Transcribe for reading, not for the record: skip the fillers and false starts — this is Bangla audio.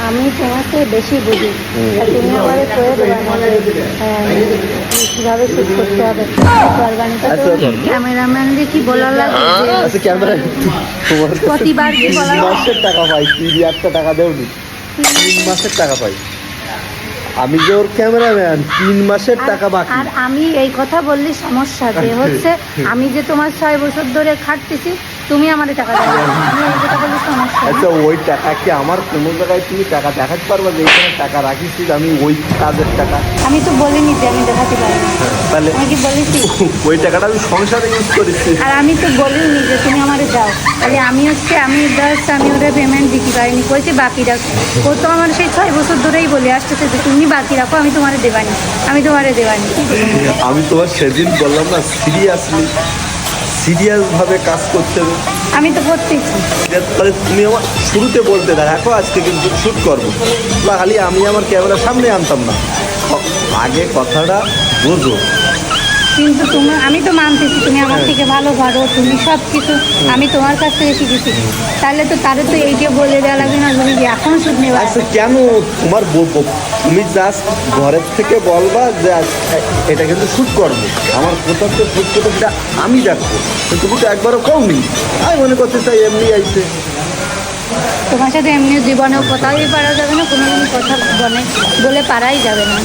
আমি তোমাকে বেশি বুঝি, আর তুমি আমাকে করে দেবা না কীভাবে শুট করতে হবে কোরবানি। ক্যামেরাম্যানদের কি বলার লাগে আচ্ছা ক্যামেরা প্রতিবার কি বলার 3 মাসের টাকা পাই, 3 টাকা দেওনি, 3 মাসের টাকা পাই আমি যে ওর ক্যামেরাম্যান, 3 মাসের টাকা বাকি। আর আমি এই কথা বললি সমস্যা যে হচ্ছে আমি যে তোমার 6 বছর ধরে খাটতেছি, তুমি আমাদের টাকা দেবে, আমি এই কথা বললি সমস্যা। আচ্ছা ওই টাকা কি আমার কোনো জায়গায় তুমি টাকা দেখাতে পারবা যে এখানে টাকা রাখিস আমি ওই কাজের টাকা? আমি তো বলিনি যে আমি দেখাতে পারি, তাহলে আমি কি বলেছি? ওই টাকাটা আমি সংসারে ইউজ করেছি। আর আমি তো বলিনি যে তুমি আমারে দাও, তাহলে আমি ওদের পেমেন্ট দিতে পারিনি, কইছি বাকি রাখো। ও তো আমার সেই 6 বছর ধরেই বলে আসতেছে যে তুমি বাকি রাখো, আমি তোমারে দেবানি, আমি তোমারে দেবানি। আমি তোমার সেদিন বললাম না সিরিয়াসভাবে কাজ করতে হবে, আমি তো করতেছি। তাহলে তুমি আমার শুরুতে বলতে দেখো আজকে কিন্তু শ্যুট করবো, বা খালি আমি আমার ক্যামেরার সামনে আনতাম না, আগে কথাটা বোঝো। কিন্তু আমি তো মানতেছি তুমি আমার থেকে ভালো পারো, তুমি সব কিছু আমি তোমার কাছ থেকে শিখেছি, তাহলে তো তারে তো এইটা বলে দেওয়া লাগবে না তুমি যে এখন শুধু নেওয়া। আচ্ছা কেন তোমার তুমি জাস্ট ঘরের থেকে বলবা যে এটা কিন্তু শ্যুট করবো, আমার কোথাও তো শ্যুট করবো সেটা আমি দেখবো, তুমি তো একবারও কওনি। আমি মনে করতে চাই এমনি আইছে, তোমার সাথে এমনি জীবনেও কথাই পারা যাবে না, কোনো কথা বলে পারাই যাবে না।